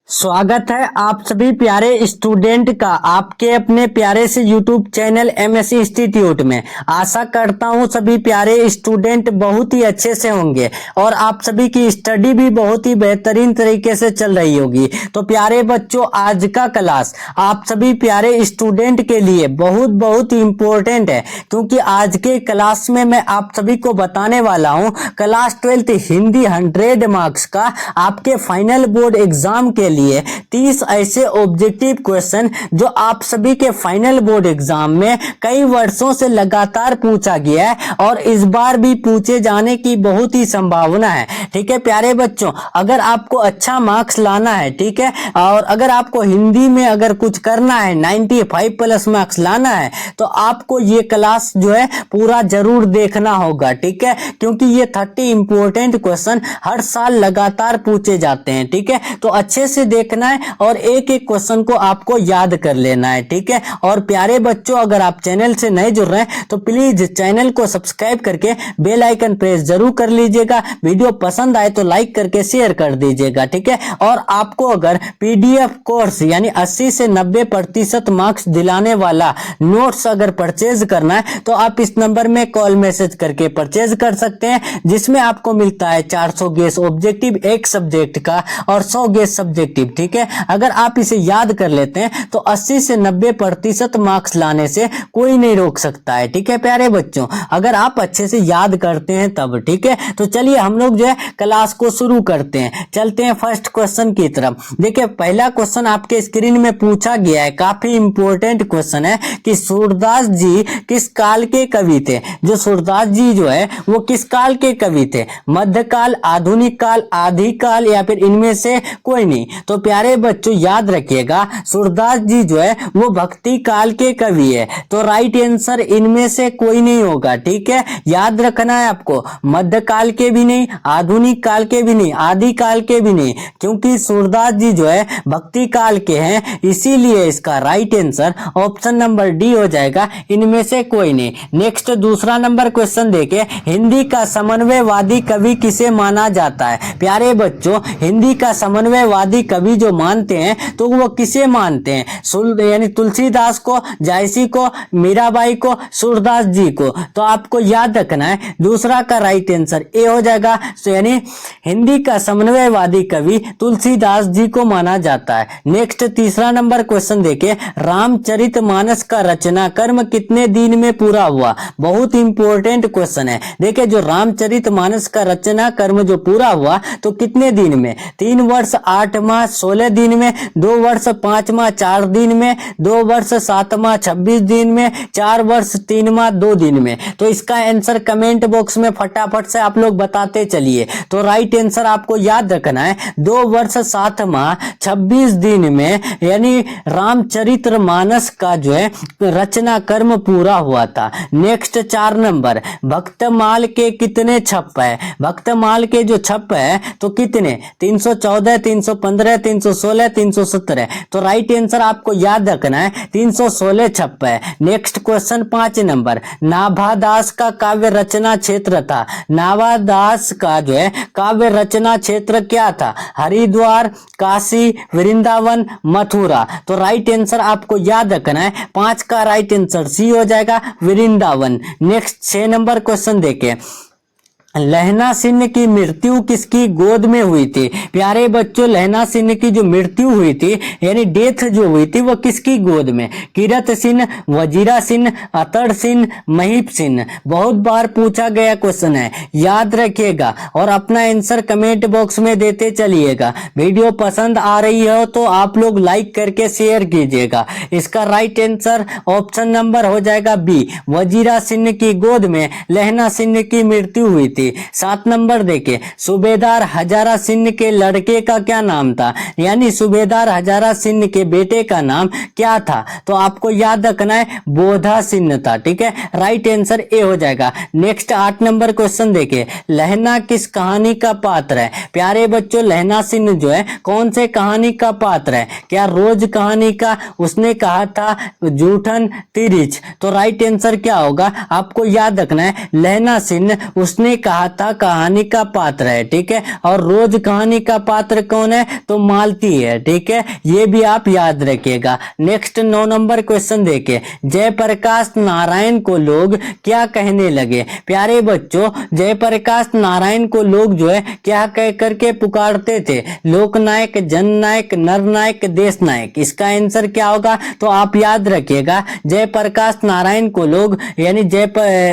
स्वागत है आप सभी प्यारे स्टूडेंट का आपके अपने प्यारे से YouTube चैनल एमएससी इंस्टीट्यूट में। आशा करता हूं सभी प्यारे स्टूडेंट बहुत ही अच्छे से होंगे और आप सभी की स्टडी भी बहुत ही बेहतरीन तरीके से चल रही होगी। तो प्यारे बच्चों, आज का क्लास आप सभी प्यारे स्टूडेंट के लिए बहुत ही इम्पोर्टेंट है, क्योंकि आज के क्लास में मैं आप सभी को बताने वाला हूं क्लास 12 हिंदी 100 मार्क्स का आपके फाइनल बोर्ड एग्जाम के लिए 30 ऐसे ऑब्जेक्टिव क्वेश्चन जो आप सभी के फाइनल बोर्ड एग्जाम में कई वर्षों से लगातार पूछा गया है और इस बार भी पूछे जाने की बहुत ही संभावना है। ठीक है प्यारे बच्चों, अगर आपको अच्छा मार्क्स लाना है, ठीक है, और अगर आपको हिंदी में अगर कुछ करना है 95 प्लस मार्क्स लाना है, तो आपको ये क्लास जो है पूरा जरूर देखना होगा। ठीक है, क्योंकि ये 30 इंपॉर्टेंट क्वेश्चन हर साल लगातार पूछे जाते हैं। ठीक है, तो अच्छे से देखना है और एक एक क्वेश्चन को आपको याद कर लेना है। ठीक है, और प्यारे बच्चों, अगर आप चैनल से नए जुड़ रहे हैं तो प्लीज चैनल को सब्सक्राइब करके बेल आइकन प्रेस जरूर कर लीजिएगा। वीडियो पसंद आए तो लाइक करके शेयर कर दीजिएगा। ठीक है, और आपको अगर पीडीएफ कोर्स यानी 80 से 90% मार्क्स दिलाने वाला नोट्स अगर परचेज करना है तो आप इस नंबर में कॉल मैसेज करके परचेज कर सकते हैं, जिसमें आपको मिलता है 400 गेस ऑब्जेक्टिव एक सब्जेक्ट का और 100 गेस सब्जेक्टिव। ठीक है, अगर आप इसे याद कर लेते हैं तो 80 से 90% मार्क्स लाने से कोई नहीं रोक सकता है। ठीक है प्यारे बच्चों, अगर आप अच्छे से याद करते हैं तब। ठीक है, तो चलिए हम लोग जो है क्लास को शुरू करते हैं, चलते हैं फर्स्ट क्वेश्चन की तरफ। देखिए, पहला क्वेश्चन आपके स्क्रीन में पूछा गया है, काफी इंपॉर्टेंट क्वेश्चन है कि सूरदास जी किस काल के कवि थे। जो सूरदास जी जो है वो किस काल के कवि थे, मध्यकाल, आधुनिक काल, आदिकाल या फिर इनमें से कोई नहीं। तो प्यारे बच्चों याद रखिएगा, सूरदास जी जो है वो भक्ति काल के कवि है, तो राइट आंसर इनमें से कोई नहीं होगा। ठीक है, याद रखना है आपको, मध्यकाल के भी नहीं, आधुनिक काल के भी नहीं, आदि काल के भी नहीं, क्योंकि सूरदास जी जो है भक्ति काल के हैं, इसीलिए इसका right answer option number D हो जाएगा, इनमें से कोई नहीं। नेक्स्ट दूसरा नंबर क्वेश्चन देखे, हिंदी का समन्वयवादी कवि किसे माना जाता है। प्यारे बच्चों, हिंदी का समन्वयवादी कवि जो मानते हैं तो वो किसे मानते हैं, यानी तुलसीदास को, जायसी को, मीराबाई को, सूरदास जी को। तो आपको याद रखना है दूसरा का राइट आंसर ए हो जाएगा, यानी हिंदी का समन्वयवादी कवि तुलसीदास जी को माना जाता है। नेक्स्ट तीसरा नंबर क्वेश्चन देखिए, रामचरितमानस का रचना कर्म कितने दिन में पूरा हुआ। बहुत इंपॉर्टेंट क्वेश्चन है। देखिए, जो रामचरितमानस का रचना कर्म जो पूरा हुआ तो कितने दिन में, 3 वर्ष 8 माह 16 दिन में, 2 वर्ष 5 माह 4 दिन में, 2 वर्ष 7 माह 26 दिन में, 4 वर्ष 3 माह 2 दिन में। तो इसका आंसर कमेंट बॉक्स में फटाफट से आप लोग बताते चलिए। तो राइट आंसर आपको याद रखना है 2 वर्ष 7 माह 26 दिन में, यानी रामचरितमानस का जो है रचना कर्म पूरा हुआ था। नेक्स्ट 4 नंबर, भक्तमाल के कितने छप है। भक्तमाल के जो छप है तो कितने, 314, 315, 316, 317। तो राइट आंसर आपको याद रखना है 316 छप है। नेक्स्ट क्वेश्चन 5 नंबर, नाभादास का काव्य रचना क्षेत्र था। नाभादास का जो है काव्य रचना क्षेत्र क्या था, हरिद्वार, काशी, वृंदावन, मथुरा। तो राइट आंसर आपको याद रखना है 5 का राइट आंसर सी हो जाएगा, वृंदावन। नेक्स्ट 6 नंबर क्वेश्चन देखें, लहना सिंह की मृत्यु किसकी गोद में हुई थी। प्यारे बच्चों, लहना सिंह की जो मृत्यु हुई थी यानी डेथ जो हुई थी वो किसकी गोद में, किरत सिंह, वजीरा सिंह, अतड़ सिंह, महीप सिंह। बहुत बार पूछा गया क्वेश्चन है, याद रखिएगा और अपना आंसर कमेंट बॉक्स में देते चलिएगा। वीडियो पसंद आ रही हो तो आप लोग लाइक करके शेयर कीजिएगा। इसका राइट आंसर ऑप्शन नंबर हो जाएगा बी, वजीरा सिंह की गोद में लहना सिंह की मृत्यु हुई थी। 7 नंबर देखिए, सूबेदार हजारा सिंह के लड़के का क्या नाम था, यानी सूबेदार हजारा सिंह के बेटे का नाम क्या था। तो आपको याद रखना है बोधा सिंह था। ठीक है, राइट आंसर ए हो जाएगा। नेक्स्ट 8 नंबर क्वेश्चन देखिए, लहना किस कहानी का पात्र है। प्यारे बच्चों, लहना सिंह जो है कौन से कहानी का पात्र है, क्या रोज कहानी का, उसने कहा था जूठन तिरिच। तो राइट आंसर क्या होगा, आपको याद रखना है लहना सिंह उसने कहा था कहानी का पात्र है, ठीक है। और रोज कहानी का पात्र कौन है, तो मालती है, ठीक है। ये भी आप याद रखिएगा। नेक्स्ट 9 नंबर क्वेश्चन देखिए, जयप्रकाश नारायण को लोग क्या कहने लगे। प्यारे बच्चों, जयप्रकाश नारायण को लोग जो है क्या कह करके पुकारते थे, लोकनायक, जननायक, नरनायक, देश नायक। इसका आंसर क्या होगा, तो आप याद रखिएगा, जयप्रकाश नारायण को लोग यानी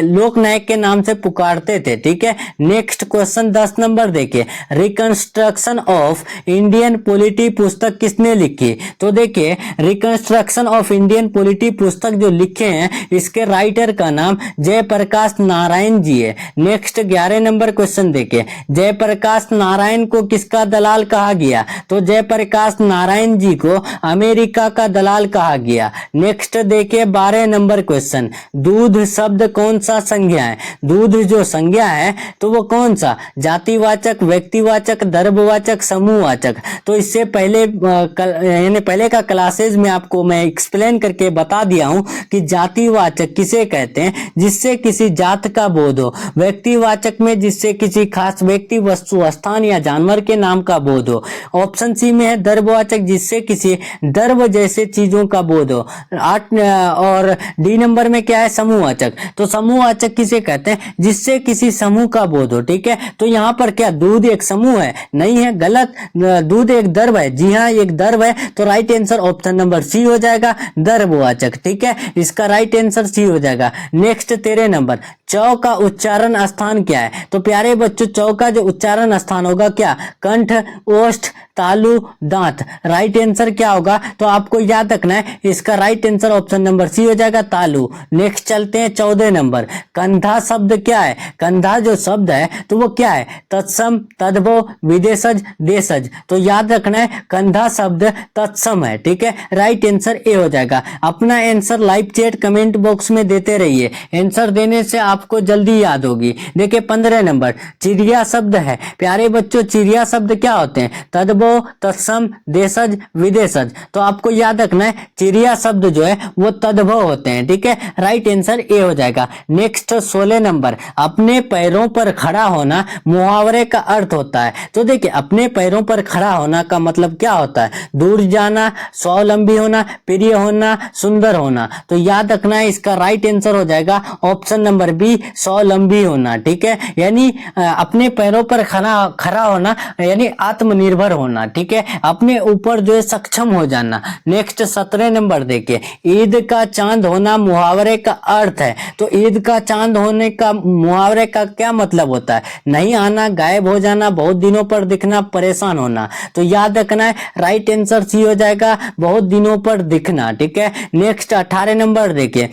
लोकनायक के नाम से पुकारते थे, ठीक है। नेक्स्ट क्वेश्चन 10 नंबर देखिए, रिकंस्ट्रक्शन ऑफ इंडियन पॉलिटी पुस्तक किसने लिखी। तो देखिए, रिकंस्ट्रक्शन ऑफ इंडियन पॉलिटी पुस्तक जो लिखे हैं, इसके राइटर का नाम जयप्रकाश नारायण जी है। नेक्स्ट 11 नंबर क्वेश्चन देखिए, जयप्रकाश नारायण को किसका दलाल कहा गया। तो जयप्रकाश नारायण जी को अमेरिका का दलाल कहा गया। नेक्स्ट देखिए 12 नंबर क्वेश्चन, दूध शब्द कौन सा संज्ञा है। दूध जो संज्ञा है तो वो कौन सा, जातिवाचक, व्यक्तिवाचक, दर्भवाचक, समूहवाचक। तो इससे पहले यानी पहले का क्लासेज में आपको मैं एक्सप्लेन करके बता दिया हूं कि जातिवाचक किसे कहते हैं, जिससे किसी जात का बोध हो। व्यक्तिवाचक में जिससे किसी खास व्यक्ति, वस्तु, स्थान या जानवर के नाम का बोध हो। ऑप्शन सी में है दर्भवाचक, जिससे किसी दर्भ जैसे चीजों का बोध हो। 8 और डी नंबर में क्या है, समूहवाचक। तो समूहवाचक किसे कहते हैं, जिससे किसी समूह का बोध हो, ठीक है। तो यहाँ पर क्या दूध एक समूह है, नहीं है, गलत। दूध एक दर्भ है, जी हाँ एक दर्भ है। तो right answer option number C हो जाएगा, दर्भवाचक, ठीक है। इसका राइट आंसर सी हो जाएगा। नेक्स्ट 13 नंबर, चौ का उच्चारण स्थान क्या है। तो प्यारे बच्चों, चौ का जो उच्चारण स्थान होगा क्या, कंठ, ओष्ठ, तालु, दांत। राइट आंसर क्या होगा, तो आपको याद रखना है, इसका right answer option number C हो जाएगा, तालु। नेक्स्ट चलते हैं 14 नंबर, कंधा शब्द क्या है। कंधा जो शब्द है तो वो क्या है, तत्सम, तद्भव, विदेशज, देशज। तो याद रखना है, कंधा शब्द तत्सम है, ठीक है। राइट आंसर ए हो जाएगा। अपना answer live chat comment box में देते रहिए, आंसर देने से आपको जल्दी याद होगी। देखिए 15 नंबर, चिड़िया शब्द है। प्यारे बच्चों, चिड़िया शब्द क्या होते हैं, तद्भव, तत्सम, देशज, विदेशज। तो आपको याद रखना है, चिड़िया शब्द जो है वो तद्भव होते हैं, ठीक है। राइट आंसर ए हो जाएगा। नेक्स्ट 16 नंबर, अपने पैरों पर खड़ा होना मुहावरे का अर्थ होता है। तो देखिए, अपने पैरों पर खड़ा होना का मतलब क्या होता है, दूर जाना, स्वावलंबी होना, प्रिय होना, सुंदर होना। तो याद रखना है, इसका राइट आंसर हो जाएगा ऑप्शन नंबर बी, स्वावलंबी होना, ठीक है। यानी अपने पैरों पर खड़ा होना यानी आत्मनिर्भर होना, ठीक है, अपने ऊपर जो है सक्षम हो जाना। नेक्स्ट 17 नंबर देखिए, ईद का चांद होना मुहावरे का अर्थ है। तो ईद का चांद होने का मुहावरे का क्या मतलब होता है, नहीं आना, गायब हो जाना, बहुत दिनों पर दिखना, परेशान होना। तो याद रखना है, राइट आंसर सी हो जाएगा, बहुत दिनों पर दिखना, ठीक है। नेक्स्ट 18 नंबर देखिए,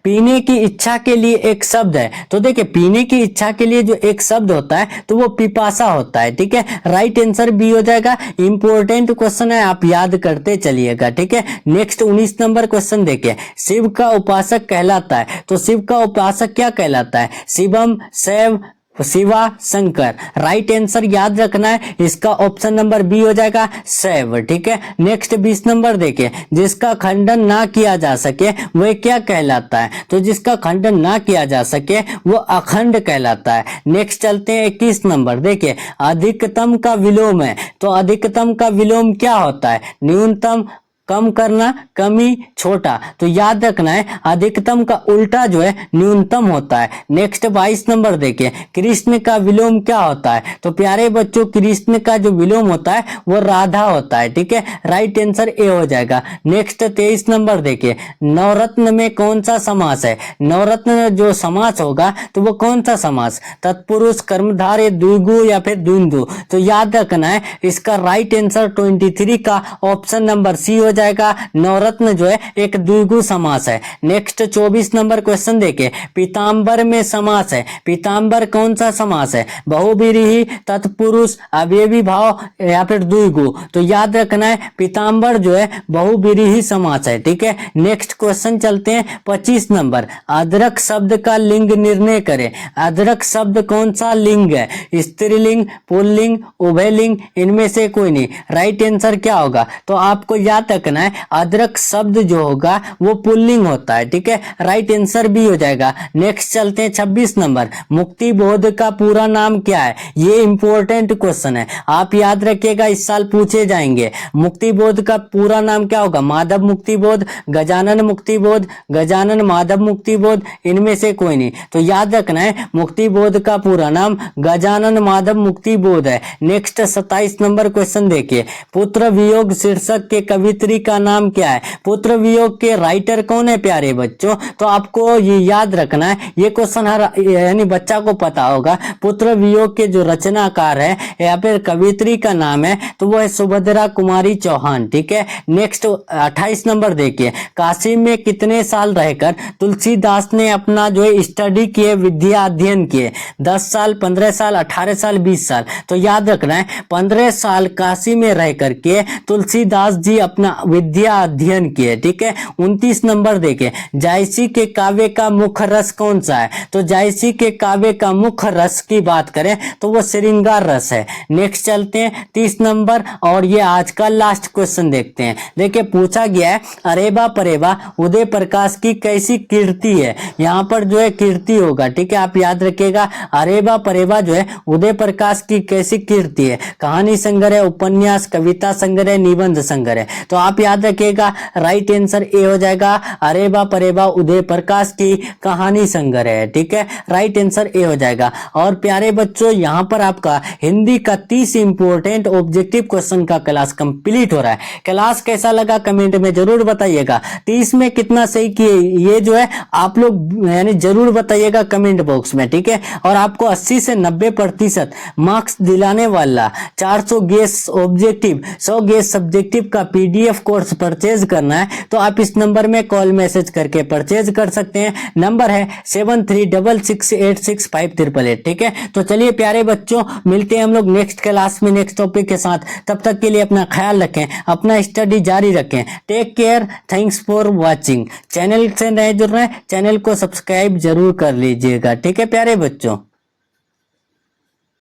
पीने की इच्छा के लिए एक शब्द है। तो देखिए, पीने की इच्छा के लिए जो एक शब्द होता है तो वो पिपासा होता है, ठीक है। राइट आंसर बी हो जाएगा। इंपॉर्टेंट क्वेश्चन है, आप याद करते चलिएगा, ठीक है। नेक्स्ट 19 नंबर क्वेश्चन देखिए, शिव का उपासक कहलाता है। तो शिव का उपासक क्या कहलाता है, शिवम, शैव, शिवा, शंकर। राइट आंसर याद रखना है, इसका ऑप्शन नंबर बी हो जाएगा, शैव, ठीक है। नेक्स्ट 20 नंबर देखिए, जिसका खंडन ना किया जा सके वह क्या कहलाता है। तो जिसका खंडन ना किया जा सके वो अखंड कहलाता है। नेक्स्ट चलते हैं 21 नंबर देखिए, अधिकतम का विलोम है। तो अधिकतम का विलोम क्या होता है, न्यूनतम, कम करना, कमी, छोटा। तो याद रखना है, अधिकतम का उल्टा जो है न्यूनतम होता है। नेक्स्ट 22 नंबर देखिए, कृष्ण का विलोम क्या होता है। तो प्यारे बच्चों, कृष्ण का जो विलोम होता है वो राधा होता है, ठीक है। राइट आंसर ए हो जाएगा। नेक्स्ट 23 नंबर देखिए, नवरत्न में कौन सा समास है। नवरत्न जो समास होगा तो वो कौन सा समास, तत्पुरुष, कर्मधारय, द्विगु या फिर द्वंद्व। तो याद रखना है, इसका राइट आंसर 23 का ऑप्शन नंबर सी हो जाएगा। नवरत्न जो है एक द्विगु समास है। नेक्स्ट 24 नंबर क्वेश्चन देखिए, पीताम्बर में समास है। पीताम्बर कौन सा समास है, बहुव्रीहि, तत्पुरुष, अवयवी भाव या फिर द्विगु। तो याद रखना है, पीताम्बर जो है बहुव्रीहि समास है, ठीक है। नेक्स्ट क्वेश्चन चलते हैं 25 नंबर, अदरक शब्द का लिंग निर्णय करें। अदरक शब्द कौन सा लिंग है, स्त्रीलिंग, पुल्लिंग, उभयलिंग, इनमें से कोई नहीं। राइट आंसर क्या होगा, तो आपको याद रखना है अदरक शब्द जो होगा वो पुल्लिंग होता है, ठीक है, राइट आंसर भी हो जाएगा। नेक्स्ट चलते हैं 26 नंबर, मुक्ति बोध का पूरा नाम क्या है? ये इंपॉर्टेंट क्वेश्चन है, आप याद रखिएगा, इस साल पूछे जाएंगे। मुक्ति बोध का पूरा नाम क्या होगा? माधव मुक्ति बोध, गजानन मुक्ति बोध, गजानन माधव मुक्ति बोध, इनमें से कोई नहीं। तो याद रखना है मुक्ति बोध का पूरा नाम गजानन माधव मुक्ति बोध है। नेक्स्ट 27 नंबर क्वेश्चन देखिए, पुत्र वियोग शीर्षक के कवित्री का नाम क्या है? पुत्र वियोग के राइटर कौन है प्यारे बच्चों? तो आपको ये याद रखना है, ये क्वेश्चन हर यानी बच्चा को पता होगा। पुत्र वियोग के जो रचनाकार है या फिर कवित्री का नाम है तो वो है सुभद्रा कुमारी चौहान, ठीक है। नेक्स्ट 28 नंबर देखिए, काशी में कितने साल रहकर तुलसीदास ने अपना जो है स्टडी किए, विद्या अध्ययन किए? 10 साल, 15 साल, 18 साल, 20 साल। तो याद रखना है 15 साल काशी में रह करके तुलसीदास जी अपना विद्या अध्ययन किए, ठीक है। 29 नंबर देखे, जायसी के काव्य का मुख्य रस कौन सा है? तो जायसी के काव्य का मुख्य रस की बात करें तो वो श्रृंगार रस है। नेक्स्ट चलते हैं 30 नंबर, और ये आज का लास्ट क्वेश्चन देखते हैं। देखिए पूछा गया है अरेबा परेबा उदय प्रकाश की कैसी कीर्ति है? यहाँ पर जो है कीर्ति होगा, ठीक है, आप याद रखिएगा। अरेबा परेबा जो है उदय प्रकाश की कैसी कीर्ति है? कहानी संग्रह, उपन्यास, कविता संग्रह, निबंध संग्रह। तो आप याद रखिएगा राइट आंसर ए हो जाएगा, अरेबा परेबा उदय प्रकाश की कहानी संग्रह है, ठीक है, राइट आंसर ए हो जाएगा। और प्यारे बच्चों यहाँ पर आपका हिंदी का 30 इंपोर्टेंट ऑब्जेक्टिव क्वेश्चन का क्लास कंप्लीट हो रहा है। क्लास कैसा लगा कमेंट में जरूर बताइएगा। 30 में कितना सही किए ये जो है आप लोग यानी जरूर बताइएगा कमेंट बॉक्स में, ठीक है। और आपको 80 से 90% मार्क्स दिलाने वाला 400 गेस ऑब्जेक्टिव, 100 गेस सब्जेक्टिव का PDF कोर्स परचेज करना है तो आप इस नंबर में कॉल मैसेज करके परचेज कर सकते हैं। नंबर है 7366865888, ठीक है। तो चलिए प्यारे बच्चों, मिलते हैं हम लोग नेक्स्ट क्लास में नेक्स्ट टॉपिक के साथ। तब तक के लिए अपना ख्याल रखें, अपना स्टडी जारी रखें। Take care, thanks for watching. Channel से नए जुड़ रहे हैं, चैनल को सब्सक्राइब जरूर कर लीजिएगा, ठीक है प्यारे बच्चों।